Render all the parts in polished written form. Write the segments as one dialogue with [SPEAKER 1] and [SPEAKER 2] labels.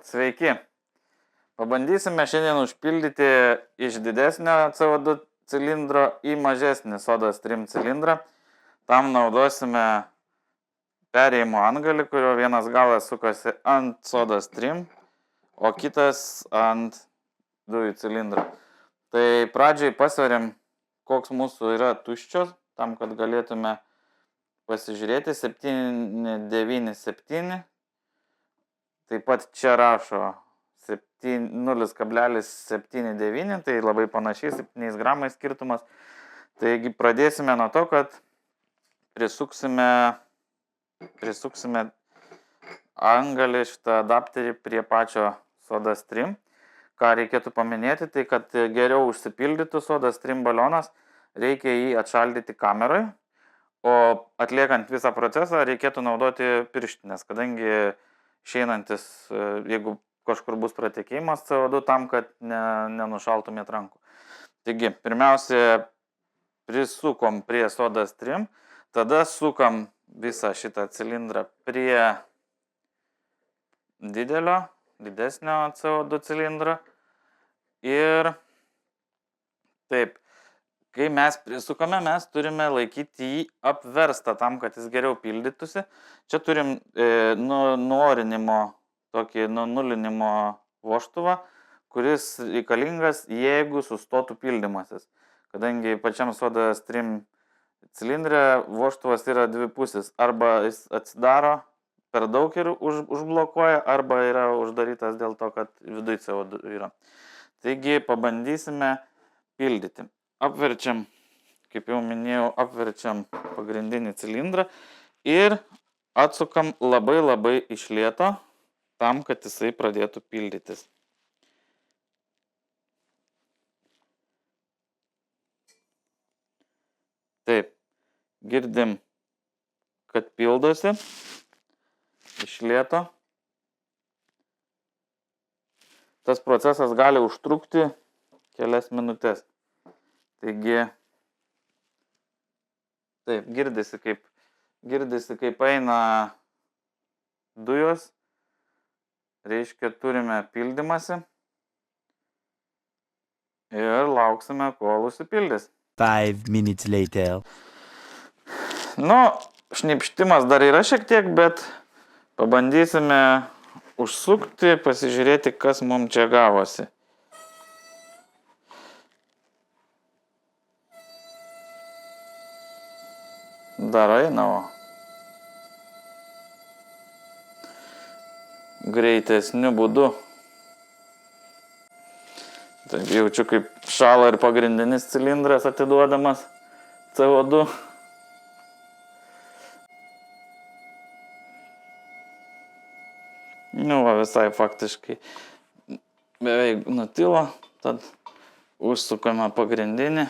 [SPEAKER 1] Sveiki. Pabandysime šiandien užpildyti iš didesnio CO2 cilindro į mažesnį Soda Stream cilindrą. Tam naudosime perėjimo antgalį, kurio vienas galas sukasi ant Soda Stream, o kitas ant dujų cilindro. Tai pradžiai pasveriam, koks mūsų yra tuščios, tam, kad galėtume pasižiūrėti 797. Taip pat čia rašo 0,79, tai labai panašiai 7 gramai skirtumas. Taigi pradėsime nuo to, kad prisuksime antgalį šitą adapterį prie pačio Soda Stream. Ką reikėtų paminėti, tai kad geriau užsipildytų Soda Stream balionas, reikia jį atšaldyti kameroj, o atliekant visą procesą reikėtų naudoti pirštinės, kadangi išeinantis, jeigu kažkur bus pratekėjimas CO2 tam, kad nenušaltumėt rankų. Taigi, pirmiausia, prisukom prie Soda Stream, tada sukam visą šitą cilindrą prie didesnio CO2 cilindro ir taip, kai mes prisukame, mes turime laikyti jį apverstą tam, kad jis geriau pildytųsi. Čia turim tokį nunulinimo vožtuvą, kuris reikalingas, jeigu sustotų pildymasis. Kadangi pačiam Soda Stream cilindre vožtuvas yra dvipusis, arba jis atsidaro per daug ir užblokuoja, arba yra uždarytas dėl to, kad viduj CO2 yra. Taigi pabandysime pildyti. Apverčiam, kaip jau minėjau, apverčiam pagrindinį cilindrą ir atsukam labai iš lėto tam, kad jisai pradėtų pildytis. Taip, girdim, kad pildosi iš lėto. Tas procesas gali užtrukti kelias minutės. Taigi, taip, girdisi kaip eina dujos, reiškia turime pildymąsi ir lauksime, kol užsipildys.
[SPEAKER 2] 5 minutes later.
[SPEAKER 1] Šnipštimas dar yra šiek tiek, bet pabandysime užsukti, pasižiūrėti, kas mums čia gavosi. Dar eina, greitesniu būdu. Taip, jaučiu, kaip šala ir pagrindinis cilindras atiduodamas CO2. Visai faktiškai beveik nutilo, tad užsukame pagrindinį,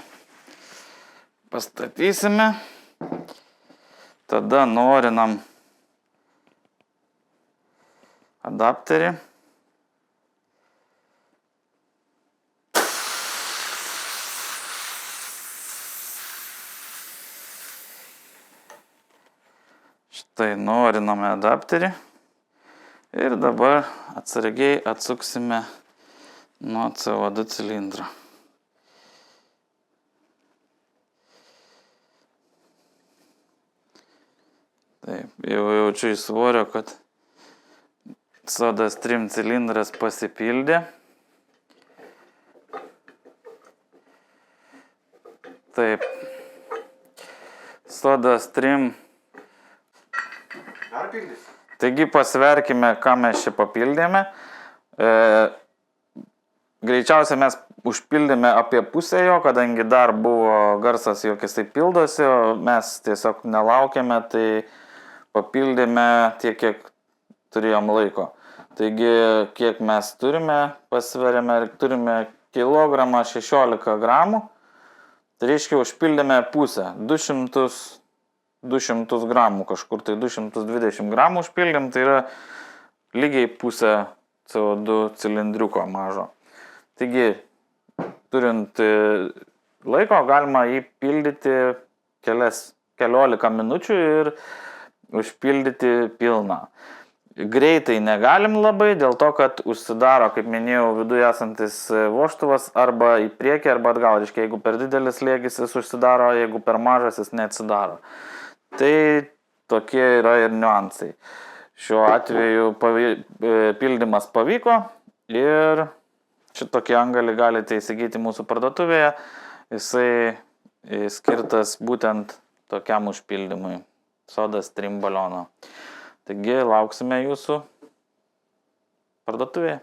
[SPEAKER 1] pastatysime, tada nuorinam adapterį. Štai nuoriname adapterį. Ir dabar atsargiai atsuksime nuo CO2 cilindro. Taip, jau jaučiu į svorio, kad Soda Stream cilindras pasipildė. Taip, Soda Stream.
[SPEAKER 3] Dar pildys?
[SPEAKER 1] Taigi pasverkime, ką mes čia papildėme. Greičiausiai mes užpildėme apie pusę jo, kadangi dar buvo garsas, jog jisai pildosi, o mes tiesiog nelaukėme, tai papildėme tiek, kiek turėjom laiko. Taigi, kiek mes turime, pasveriame, turime kilogramą 16 gramų, tai reiškia užpildėme pusę, 200 gramų kažkur, tai 220 gramų užpildėm, tai yra lygiai pusę CO2 cilindriuko mažo. Taigi, turint laiko, galima jį pildyti keliolika minučių ir užpildyti pilną. Greitai negalim labai, dėl to, kad užsidaro, kaip minėjau, viduje esantis vožtuvas arba į priekį, arba atgal. Reiškia, jeigu per didelis slėgis jis užsidaro, jeigu per mažas jis neatsidaro. Tai tokie yra ir niuansai. Šiuo atveju pildymas pavyko ir šitokį angalį galite įsigyti mūsų parduotuvėje. Jisai skirtas būtent tokiam užpildymui. Soda Stream baliono. Taigi lauksime jūsų parduotuvėje.